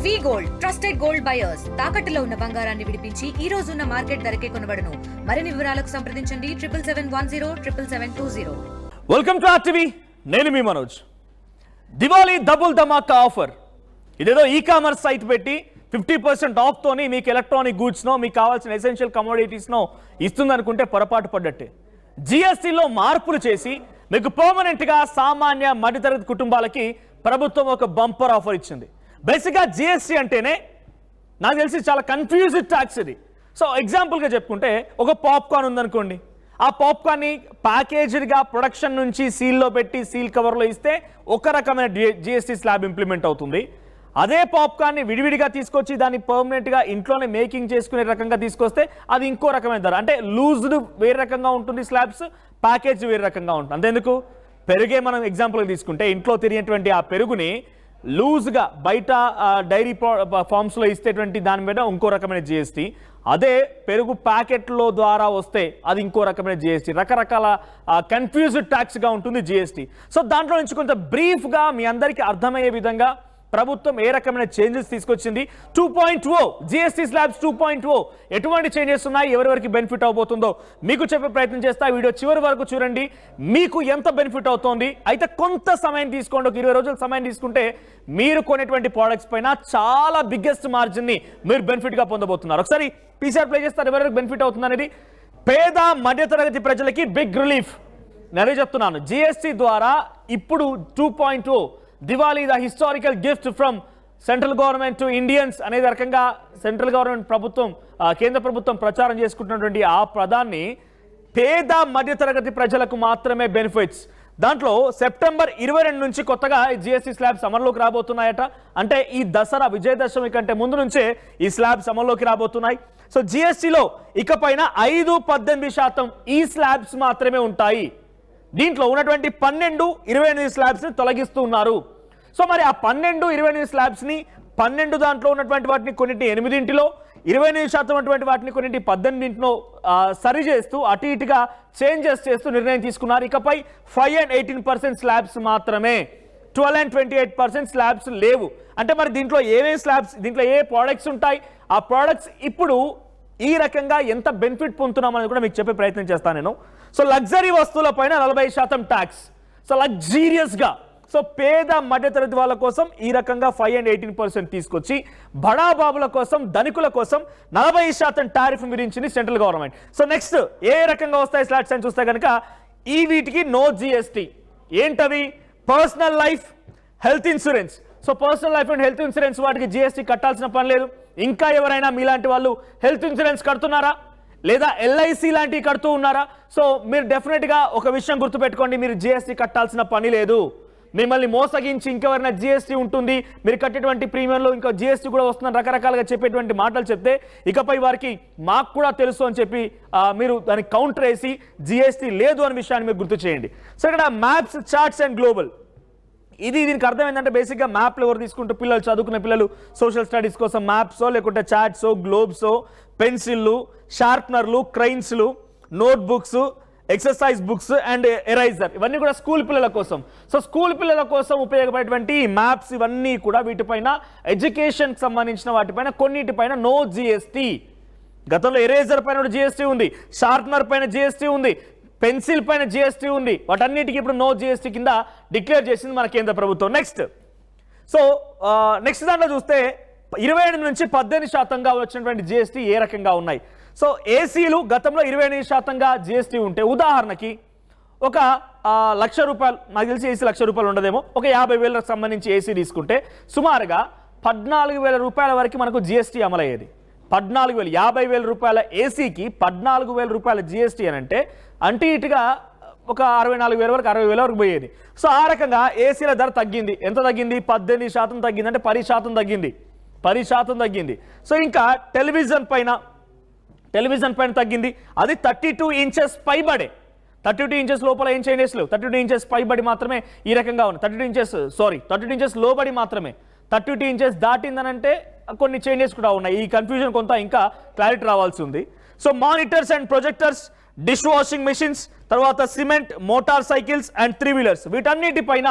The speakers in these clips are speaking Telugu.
వి గోల్డ్ ట్రస్టెడ్ గోల్డ్ బయర్స్ తాకట్టులో ఉన్న బంగారాన్ని విడిపించి ఈ రోజు ఉన్న మార్కెట్ ధరకే కొనబడును. మరిన్ని వివరాలకు సంప్రదించండి 7710 వెల్కమ్ టు ఆర్టీవీ. నేను మీ మనోజ్. దివాళీ డబుల్ ధమాకా ఆఫర్. ఇదేదో ఈ కామర్స్ సైట్ పెట్టి 50% ఆఫ్ తోని మీకు ఎలక్ట్రానిక్ గూడ్స్ నో మీకు కావాల్సిన ఎసెన్షియల్ కమోడిటీస్ నో ఇస్తుంది అనుకుంటే పొరపాటు పడ్డట్టే. జిఎస్టీలో మార్పులు చేసి మీకు పర్మనెంట్ గా సామాన్య మధ్యతరగతి కుటుంబాలకి ప్రభుత్వం ఒక బంపర్ ఆఫర్ ఇచ్చింది. బేసిక్గా జిఎస్టీ అంటేనే నాకు తెలిసి చాలా కన్ఫ్యూజ్డ్ ట్యాక్స్ ఇది. సో ఎగ్జాంపుల్గా చెప్పుకుంటే ఒక పాప్కార్న్ ఉందనుకోండి, ఆ పాప్కార్న్ని ప్యాకేజ్డ్గా ప్రొడక్షన్ నుంచి సీల్లో పెట్టి సీల్ కవర్లో ఇస్తే ఒక రకమైన జిఎస్టీ స్లాబ్ ఇంప్లిమెంట్ అవుతుంది. అదే పాప్కార్న్ని విడివిడిగా తీసుకొచ్చి దాన్ని పర్మనెంట్గా ఇంట్లోనే మేకింగ్ చేసుకునే రకంగా తీసుకొస్తే అది ఇంకో రకమైన ధర. అంటే లూజ్డ్ వేరే రకంగా ఉంటుంది స్లాబ్స్, ప్యాకేజ్ వేరే రకంగా ఉంటుంది. అంతేందుకు పెరుగే మనం ఎగ్జాంపుల్గా తీసుకుంటే ఇంట్లో తిరిగేటువంటి ఆ పెరుగుని లూజ్గా బయట డైరీ ఫార్మ్స్లో ఇస్తేటువంటి దాని మీద ఇంకో రకమైన జిఎస్టీ, అదే పెరుగు ప్యాకెట్లో ద్వారా వస్తే అది ఇంకో రకమైన జిఎస్టీ. రకరకాల కన్ఫ్యూజ్డ్ ట్యాక్స్గా ఉంటుంది జిఎస్టీ. సో దాంట్లో నుంచి కొంత బ్రీఫ్గా మీ అందరికీ అర్థమయ్యే విధంగా ప్రభుత్వం ఏ రకమైన చేంజెస్ తీసుకొచ్చింది. 2.0 జిఎస్టీ స్లాబ్స్ 2.0 ఎటువంటి చేంజెస్ ఉన్నాయి, ఎవరెవరికి బెనిఫిట్ అవబోతుందో మీకు చెప్పే ప్రయత్నం చేస్తా. వీడియో చివరి వరకు చూడండి. మీకు ఎంత బెనిఫిట్ అవుతోంది అయితే కొంత సమయం తీసుకోండి. ఒక 20 రోజుల సమయం తీసుకుంటే మీరు కొనేటువంటి ప్రోడక్ట్స్ పైన చాలా బిగ్గెస్ట్ మార్జిన్ని మీరు బెనిఫిట్గా పొందబోతున్నారు. ఒకసారి పీసీఆర్ ప్లే చేస్తారు. ఎవరెవరికి బెనిఫిట్ అవుతుంది అనేది. పేద మధ్యతరగతి ప్రజలకి బిగ్ రిలీఫ్. నేనే చెప్తున్నాను, జిఎస్టీ ద్వారా ఇప్పుడు 2.0 Diwali the historical gift from central government to Indians అనేది రకంగా సెంట్రల్ గవర్నమెంట్ ప్రభుత్వం కేంద్ర ప్రభుత్వం ప్రచారం చేసుకుంటున్నటువంటి ఆ పదాన్ని పేద మధ్యతరగతి ప్రజలకు మాత్రమే బెనిఫిట్స్. దాంట్లో సెప్టెంబర్ 22 నుంచి కొత్తగా జిఎస్టీ స్లాబ్స్ అమల్లోకి రాబోతున్నాయట. అంటే ఈ దసరా విజయదశమి కంటే ముందు నుంచే ఈ స్లాబ్స్ అమల్లోకి రాబోతున్నాయి. సో జిఎస్టీలో ఇకపైన 5-18% ఈ స్లాబ్స్ మాత్రమే ఉంటాయి. దీంట్లో ఉన్నటువంటి 12-28 స్లాబ్స్ని తొలగిస్తూ ఉన్నారు. సో మరి ఆ 12-28 స్లాబ్స్ని 12 దాంట్లో ఉన్నటువంటి వాటిని కొన్నింటి 8లో, 28% ఉన్నటువంటి వాటిని కొన్నింటి 18లో సరి చేస్తూ అటు ఇటుగా చేంజెస్ చేస్తూ నిర్ణయం తీసుకున్నారు. ఇకపై 5-18% స్లాబ్స్ మాత్రమే, 12-28% స్లాబ్స్ లేవు. అంటే మరి దీంట్లో ఏమేమి స్లాబ్స్, దీంట్లో ఏ ప్రోడక్ట్స్ ఉంటాయి, ఆ ప్రోడక్ట్స్ ఇప్పుడు ఈ రకంగా ఎంత బెనిఫిట్ పొందుతున్నామని కూడా మీకు చెప్పే ప్రయత్నం చేస్తాను నేను. సో లగ్జరీ వస్తువుల పైన 40% ట్యాక్స్. సో లగ్జీరియస్గా సో పేద మధ్యతరగతి వాళ్ళ కోసం ఈ రకంగా 5-18% తీసుకొచ్చి బడాబాబుల కోసం ధనికుల కోసం 40% టారిఫ్ విధించింది సెంట్రల్ గవర్నమెంట్. సో నెక్స్ట్ ఏ రకంగా వస్తాయి స్లాట్స్ అని చూస్తే కనుక ఈ వీటికి నో జిఎస్టీ. ఏంటవి? Personal life, health insurance. So personal life and health insurance వాటికి జిఎస్టీ కట్టాల్సిన పని లేదు. ఇంకా ఎవరైనా మీలాంటి వాళ్ళు హెల్త్ ఇన్సూరెన్స్ కడుతున్నారా లేదా ఎల్ఐసి లాంటివి కడుతూ ఉన్నారా? సో మీరు డెఫినెట్గా ఒక విషయం గుర్తుపెట్టుకోండి, మీరు జిఎస్టీ కట్టాల్సిన పని లేదు. మిమ్మల్ని మోసగించి ఇంకెవరైనా జిఎస్టీ ఉంటుంది, మీరు కట్టేటువంటి ప్రీమియంలో ఇంకా జిఎస్టీ కూడా వస్తుందని రకరకాలుగా చెప్పేటువంటి మాటలు చెప్తే ఇకపై వారికి మాకు కూడా తెలుసు అని చెప్పి మీరు దానికి కౌంటర్ వేసి జిఎస్టీ లేదు అనే విషయాన్ని మీరు గుర్తు చేయండి. సో ఇక్కడ మ్యాప్స్, చార్ట్స్ అండ్ గ్లోబల్, దీనికి అర్థం ఏంటంటే బేసిక్గా మ్యాప్లు ఎవరు తీసుకుంటూ పిల్లలు చదువుకునే పిల్లలు సోషల్ స్టడీస్ కోసం మ్యాప్సో లేకుంటే చార్ట్సో గ్లోబ్సో పెన్సిళ్ళు, షార్ప్నర్లు, క్రైన్స్లు, notebooks, exercise books and eraser ఇవన్నీ కూడా స్కూల్ పిల్లల కోసం. సో స్కూల్ పిల్లల కోసం ఉపయోగపడేటువంటి మ్యాప్స్ ఇవన్నీ కూడా వీటిపైన ఎడ్యుకేషన్కి సంబంధించిన వాటిపైన కొన్నిటిపైన నో జిఎస్టీ. గతంలో ఎరేజర్ పైన జిఎస్టీ ఉంది, షార్ప్నర్ పైన జిఎస్టీ ఉంది, పెన్సిల్ పైన జిఎస్టీ ఉంది. వాటన్నిటికీ ఇప్పుడు నో జిఎస్టీ కింద డిక్లేర్ చేసింది మన కేంద్ర ప్రభుత్వం. నెక్స్ట్ దాంట్లో చూస్తే 28 నుంచి 18%గా వచ్చినటువంటి జిఎస్టీ ఏ రకంగా ఉన్నాయి. సో ఏసీలు గతంలో 28%గా జిఎస్టీ ఉంటే, ఉదాహరణకి ఒక ₹1,00,000, నాకు తెలిసి ఏసీ ₹1,00,000 ఉండదేమో, ఒక 50,000లకు సంబంధించి ఏసీ తీసుకుంటే సుమారుగా ₹14,000 వరకు మనకు జిఎస్టీ అమలయ్యేది. 14,000, ₹50,000 ఏసీకి ₹14,000 జిఎస్టీ అని అంటే ఇటుగా ఒక 64,000 వరకు, 60,000 వరకు పోయేది. సో ఆ రకంగా ఏసీల ధర తగ్గింది. ఎంత తగ్గింది? 18% తగ్గింది. అంటే 10% తగ్గింది, 10% తగ్గింది. సో ఇంకా టెలివిజన్ పైన తగ్గింది. అది 32 ఇంచెస్ పైబడే. 32 ఇంచెస్ లోపల ఏం చేంజెస్ లేవు. 32 ఇంచెస్ పైబడి మాత్రమే ఈ రకంగా ఉంది. 32 ఇంచెస్ లోబడి మాత్రమే. 32 ఇంచెస్ దాటిందనంటే కొన్ని చేంజెస్ కూడా ఉన్నాయి. ఈ కన్ఫ్యూజన్ కొంత ఇంకా క్లారిటీ రావాల్సి ఉంది. So monitors and projectors, dish washing machines, తర్వాత cement, motor cycles and 3 wheelers వీటన్నిటిపైన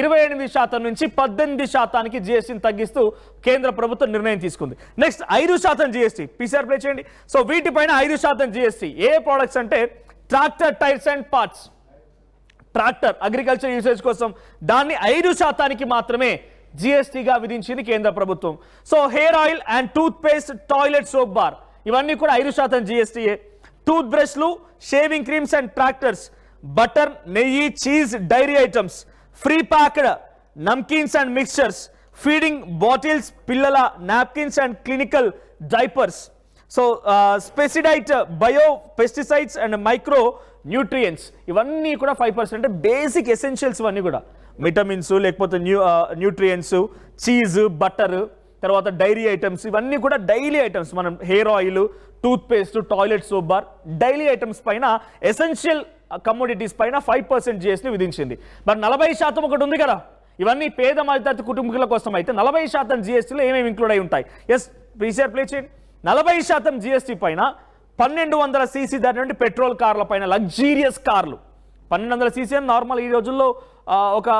28% నుంచి 18% జిఎస్టీని తగ్గిస్తూ కేంద్ర ప్రభుత్వం నిర్ణయం తీసుకుంది. నెక్స్ట్ 5% జిఎస్టీ పీసీఆర్ ప్లే చేయండి. సో వీటిపైన 5% జిఎస్టీ ఏ ప్రోడక్ట్స్ అంటే tractor tyres and parts, tractor agriculture usage కోసం దాన్ని 5% మాత్రమే జిఎస్టీగా విధించింది కేంద్ర ప్రభుత్వం. So hair oil and toothpaste, toilet soap bar ఇవన్నీ కూడా 5% జిఎస్టీయే. టూత్ బ్రష్లు, shaving creams and tractors, butter, నెయ్యి, cheese, dairy items, pre packed namkeens and mixtures, feeding bottles, పిల్లల napkins and clinical diapers. So స్పెసిడైట్ bio pesticides and micro nutrients ఇవన్నీ కూడా 5%. అంటే బేసిక్ ఎసెన్షియల్స్ ఇవన్నీ కూడా విటమిన్స్ లేకపోతే న్యూట్రియంట్స్, చీజ్, బటర్, తర్వాత డైరీ ఐటమ్స్ ఇవన్నీ కూడా డైలీ ఐటమ్స్. మనం hair oil, toothpaste, toilet soap bar daily items పైన ఎసెన్షియల్ కమోడిటీస్ పైన 5% జిఎస్టీ విధించింది. మరి 40% ఒకటి ఉంది కదా, ఇవన్నీ పేద మధ్యతరగతి కుటుంబీకుల కోసం అయితే 40% జిఎస్టీలో ఏమేమి ఇంక్లూడ్ అయి ఉంటాయి? ఎస్ పీసీఆర్ ప్లే చేయండి. 40% జిఎస్టీ పైన 1200 సీసీ ధర నుండి పెట్రోల్ కార్ల పైన, లగ్జీరియస్ కార్లు 1200 సీసీ అని నార్మల్ ఈ రోజుల్లో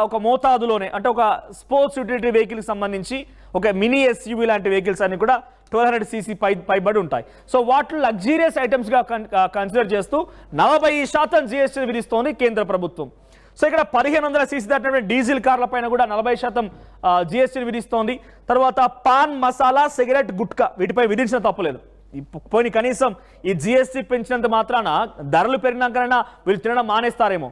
ఒక మోతాదులోనే, అంటే ఒక స్పోర్ట్స్ యూటిలిటీ వెహికల్కి సంబంధించి ఒక మినీ ఎస్యూవీ లాంటి వెహికల్స్ అన్ని కూడా 1200 సీసీ పైబడి ఉంటాయి. సో వాటిని లగ్జీరియస్ ఐటమ్స్గా కన్సిడర్ చేస్తూ 40% జిఎస్టీ విధిస్తోంది కేంద్ర ప్రభుత్వం. సో ఇక్కడ 1500 సీసీ దాటినటువంటి డీజిల్ కార్ల పైన కూడా 40% జిఎస్టీని విధిస్తోంది. తర్వాత పాన్ మసాలా, సిగరెట్, గుట్కా వీటిపై విధించిన తప్పులేదు. పోనీ కనీసం ఈ జిఎస్టీ పెంచినంత మాత్రాన ధరలు పెరిగినాకైనా వీళ్ళు తినడం మానేస్తారేమో,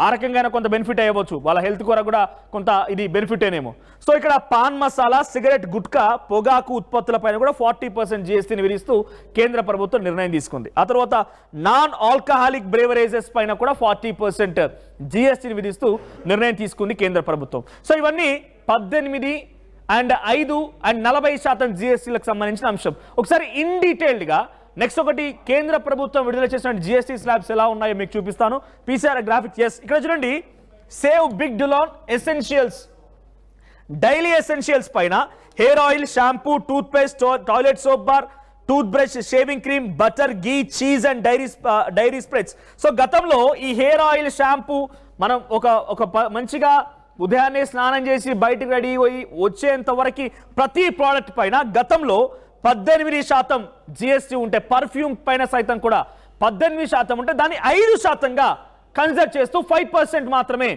ఆ రకంగా కొంత బెనిఫిట్ అయ్యవచ్చు, వాళ్ళ హెల్త్ కొరకు కూడా కొంత ఇది బెనిఫిట్ ఏనేమో. సో ఇక్కడ పాన్ మసాలా, సిగరెట్, గుట్కా, పొగాకు ఉత్పత్తుల పైన కూడా 40% జిఎస్టీని విధిస్తూ కేంద్ర ప్రభుత్వం నిర్ణయం తీసుకుంది. ఆ తర్వాత నాన్ ఆల్కహాలిక్ బ్రేవరేజెస్ పైన కూడా 40% జిఎస్టీని విధిస్తూ నిర్ణయం తీసుకుంది కేంద్ర ప్రభుత్వం. సో ఇవన్నీ 18 అండ్ 5 అండ్ 40% జిఎస్టీలకు సంబంధించిన అంశం. ఒకసారి ఇన్ డీటెయిల్డ్గా నెక్స్ట్ ఒకటి కేంద్ర ప్రభుత్వం విడుదల చేసిన జిఎస్టీ స్లాబ్స్ ఎలా ఉన్నాయో మీకు చూపిస్తాను. PCR graphics. ఎస్ ఇక్కడ చూడండి, save big deal on essentials, daily essentials పైన hair oil, shampoo, toothpaste, toilet soap bar, toothbrush, shaving cream, butter, ghee, cheese and dairy spreads. So గతంలో ఈ హెయిర్ ఆయిల్, షాంపూ మనం ఒక మంచిగా ఉదయాన్నే స్నానం చేసి బయటకు రెడీ అయ్యి వచ్చేంత వరకు ప్రతి ప్రోడక్ట్ పైన గతంలో 18% జిఎస్టీ ఉంటే, పర్ఫ్యూమ్ పైన సైతం కూడా 18% ఉంటే దాన్ని 5%గా కన్సిడర్ చేస్తూ 5% మాత్రమే,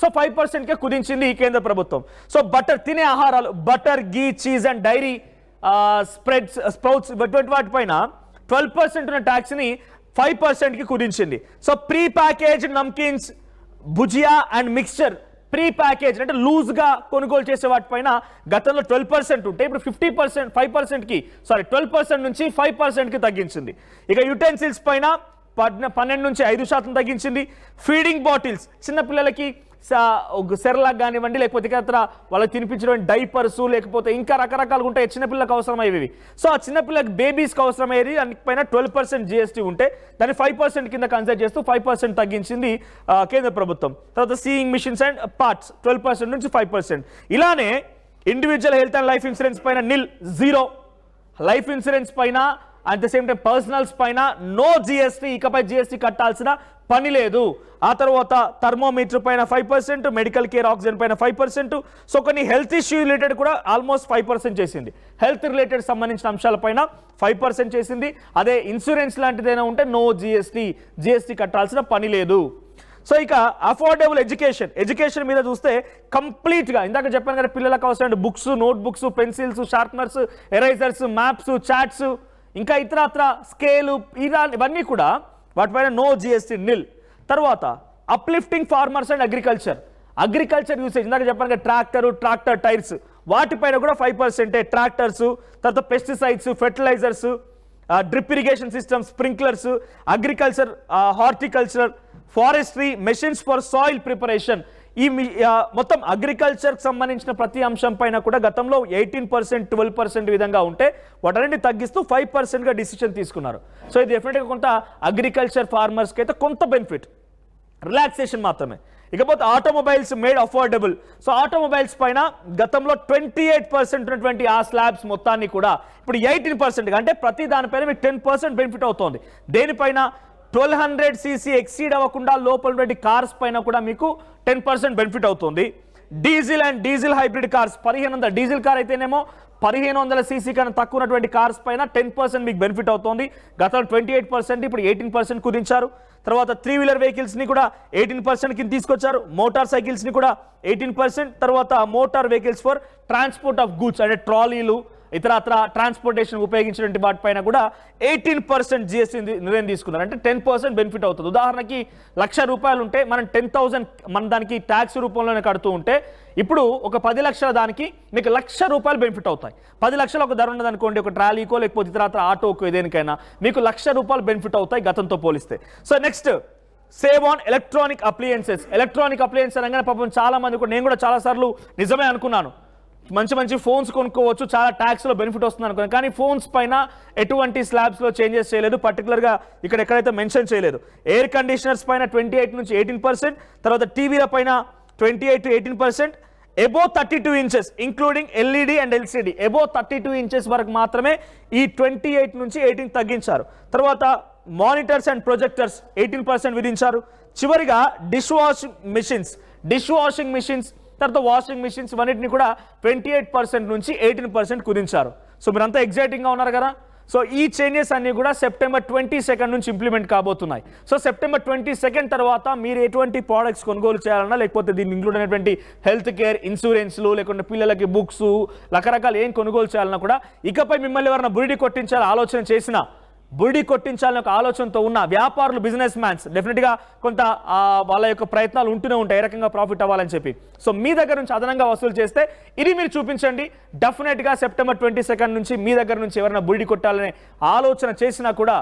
సో 5%కే కుదించింది ఈ కేంద్ర ప్రభుత్వం. సో బటర్, తినే ఆహారాలు, butter, ghee, cheese and dairy spreads, sprouts ఇటువంటి వాటిపైన 12% ఉన్న ట్యాక్స్ని 5%కి కుదించింది. So pre package namkeens, bhujia and mixture, pre package అంటే లూజ్గా కొనుగోలు చేసే వాటిపైన గతంలో 12% ఉంటే ఇప్పుడు 12% నుంచి 5%కి తగ్గించింది. ఇక యుటెన్సిల్స్ పైన 12 నుంచి 5% తగ్గించింది. ఫీడింగ్ బాటిల్స్, చిన్నపిల్లలకి సెర్లాక్ కానివ్వండి, లేకపోతే ఇతర వాళ్ళకి తినిపించడం డైపర్స్, లేకపోతే ఇంకా రకరకాలుగా ఉంటాయి చిన్నపిల్లలకు అవసరమయ్యేవి. సో ఆ చిన్నపిల్లకి బేబీస్కి అవసరమయ్యేది దానిపైన 12% జిఎస్టీ ఉంటే దాన్ని 5% కింద కన్సిడర్ చేస్తూ 5% తగ్గించింది కేంద్ర ప్రభుత్వం. తర్వాత సీయింగ్ మిషన్స్ అండ్ పార్ట్స్ 12% నుంచి 5%. ఇలానే individual health and life insurance పైన 0, లైఫ్ ఇన్సూరెన్స్ పైన at the same time personals పైన నో జిఎస్టీ, ఇకపై జిఎస్టీ కట్టాల్సిన పని లేదు. ఆ తర్వాత థర్మోమీటర్ పైన 5%, మెడికల్ కేర్ ఆక్సిజన్ పైన 5%. సో కొన్ని హెల్త్ ఇష్యూ రిలేటెడ్ కూడా ఆల్మోస్ట్ 5% చేసింది. హెల్త్ రిలేటెడ్ సంబంధించిన అంశాలపైన 5% చేసింది. అదే ఇన్సూరెన్స్ లాంటిదైనా ఉంటే నో జిఎస్టీ కట్టాల్సిన పని లేదు. సో ఇక అఫోర్డబుల్ ఎడ్యుకేషన్ మీద చూస్తే కంప్లీట్గా ఇందాక చెప్పాను కదా, పిల్లలకు అవసరమైన books, notebooks, pencils, sharpeners, erasers, maps, charts, ఇంకా ఇతరత్ర స్కేలు ఇవన్నీ కూడా వాటిపైన నో జిఎస్టీ నిల్. తర్వాత uplifting farmers and agriculture usage, ఇందాక చెప్పాను కదా ట్రాక్టర్ టైర్స్, వాటిపైన కూడా 5%. ట్రాక్టర్స్, తర్వాత pesticides, fertilisers, drip irrigation systems, sprinklers, agriculture, horticulture, forestry, machines for soil preparation, ఈ మొత్తం అగ్రికల్చర్కి సంబంధించిన ప్రతి అంశం పైన కూడా గతంలో 18%, 12% విధంగా ఉంటే వాటన్నిటిని తగ్గిస్తూ 5%గా డిసిషన్ తీసుకున్నారు. సో ఇది డెఫినెట్గా కొంత అగ్రికల్చర్ ఫార్మర్స్కి అయితే కొంత బెనిఫిట్, రిలాక్సేషన్ మాత్రమే. ఇకపోతే automobiles made affordable. So automobiles పైన గతంలో 28% ఉన్నటువంటి ఆ స్లాబ్స్ మొత్తాన్ని కూడా ఇప్పుడు 18%, అంటే ప్రతి దానిపైన మీకు 10% బెనిఫిట్ అవుతోంది. దేనిపైన 1200 cc ఎక్సీడ్ అవ్వకుండా లోపల కార్స్ పైన కూడా మీకు 10% బెనిఫిట్ అవుతుంది. Diesel and diesel hybrid cars 1500 diesel car అయితేనేమో 1500 సీసీ కన్నా తక్కువ ఉన్నటువంటి కార్స్ పైన 10% మీకు బెనిఫిట్ అవుతుంది. గతంలో 28%, ఇప్పుడు 18% కుదించారు. తర్వాత 3 వీలర్ వెహికల్స్ని కూడా 18% కింద తీసుకొచ్చారు. మోటార్ సైకిల్స్ని కూడా 18%. తర్వాత motor vehicles for transport of goods అంటే ట్రాలీలు ఇతరత్ర ట్రాన్స్పోర్టేషన్ ఉపయోగించినటువంటి వాటిపైన కూడా 18% జిఎస్టీ నిర్ణయం తీసుకున్నారు. అంటే 10% బెనిఫిట్ అవుతుంది. ఉదాహరణకి ₹1,00,000 ఉంటే మనం 10,000 మన దానికి ట్యాక్స్ రూపంలోనే కడుతూ ఉంటే ఇప్పుడు ఒక 10 లక్షల దానికి మీకు ₹1,00,000 బెనిఫిట్ అవుతాయి. 10 లక్షలు ఒక ధర ఉన్నది అనుకోండి, ఒక ట్రాలీకో లేకపోతే ఇతరత్ర ఆటోకో దేనికైనా మీకు ₹1,00,000 బెనిఫిట్ అవుతాయి గతంతో పోలిస్తే. So next save on electronic appliances. Electronic appliance అనగానే పాపం చాలా మంది కూడా, నేను కూడా చాలాసార్లు నిజమే అనుకున్నాను, మంచి మంచి ఫోన్స్ కొనుక్కోవచ్చు, చాలా ట్యాక్స్లో బెనిఫిట్ వస్తుంది అనుకున్నాను. కానీ ఫోన్స్ పైన ఎటువంటి స్లాబ్స్లో చేంజెస్ చేయలేదు, పర్టికులర్గా ఇక్కడ ఎక్కడైతే మెన్షన్ చేయలేదు. ఎయిర్ కండిషనర్స్ పైన 28 నుంచి 18%, తర్వాత టీవీల పైన 28 to 18%, above 32 inches including LED and LCD above 32 inches వరకు మాత్రమే ఈ 28 నుంచి 18 తగ్గించారు. తర్వాత మానిటర్స్ అండ్ ప్రొజెక్టర్స్ 18% విధించారు. చివరిగా డిష్ వాషింగ్ మిషన్స్ తర్వాత వాషింగ్ మిషన్స్ ఇవన్నిటిని కూడా 28% నుంచి 18% కుదించారు. సో మీరంతా ఎగ్జైటింగ్గా ఉన్నారు కదా. సో ఈ చేంజెస్ అన్నీ కూడా సెప్టెంబర్ 22 నుంచి ఇంప్లిమెంట్ కాబోతున్నాయి. సో సెప్టెంబర్ 22 తర్వాత మీరు ఎటువంటి ప్రోడక్ట్స్ కొనుగోలు చేయాలన్నా, లేకపోతే దీన్ని ఇంక్లూడ్ అయినటువంటి హెల్త్ కేర్, ఇన్సూరెన్స్లు, లేకుంటే పిల్లలకి బుక్స్, రకరకాలు ఏం కొనుగోలు చేయాలన్నా కూడా ఇకపై మిమ్మల్ని ఎవరైనా బురిడి కొట్టించాలని ఆలోచన చేసినా, బురిడి కొట్టించాలని ఒక ఆలోచనతో ఉన్న వ్యాపారులు, బిజినెస్ మ్యాన్స్ డెఫినెట్గా కొంత వాళ్ళ యొక్క ప్రయత్నాలు ఉంటూనే ఉంటాయి, ఏ రకంగా ప్రాఫిట్ అవ్వాలని చెప్పి. సో మీ దగ్గర నుంచి అదనంగా వసూలు చేస్తే ఇది మీరు చూపించండి. డెఫినెట్గా సెప్టెంబర్ 22 నుంచి మీ దగ్గర నుంచి ఎవరైనా బురిడి కొట్టాలనే ఆలోచన చేసినా కూడా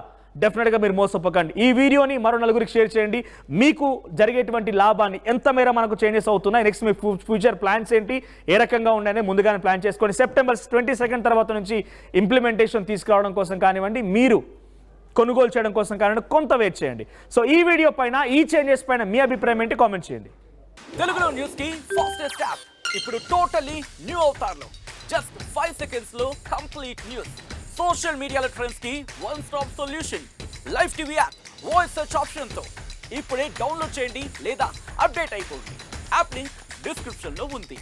డెఫినెట్గా మీరు మోసపోకండి. ఈ వీడియోని మరో నలుగురికి షేర్ చేయండి. మీకు జరిగేటువంటి లాభాన్ని ఎంత మేర మనకు చేంజెస్ అవుతున్నాయి, నెక్స్ట్ మీ ఫ్యూచర్ ప్లాన్స్ ఏంటి, ఏ రకంగా ఉన్నాయని ముందుగానే ప్లాన్ చేసుకోండి. సెప్టెంబర్ 22 తర్వాత నుంచి ఇంప్లిమెంటేషన్ తీసుకురావడం కోసం కానివ్వండి, మీరు కొనుగోలు చేయడం కోసం కానివ్వండి, కొంత వెయిట్ చేయండి. సో ఈ వీడియో పైన, ఈ చేంజెస్ పైన మీ అభిప్రాయం ఏంటి కామెంట్ చేయండి. తెలుగులో న్యూస్ కి ఫాస్టెస్ట్ యాప్ ఇప్పుడు టోటల్లీ న్యూ అవతార్లో జస్ట్ 5 సెకండ్స్ లో కంప్లీట్ న్యూస్. సోషల్ మీడియాలో ట్రెండ్స్ కి one stop solution. Live TV app voice search option తో ఇప్పుడే డౌన్లోడ్ చేయండి లేదా అప్డేట్ అయిపోండి. యాప్ లింక్ డిస్క్రిప్షన్ లో ఉంది.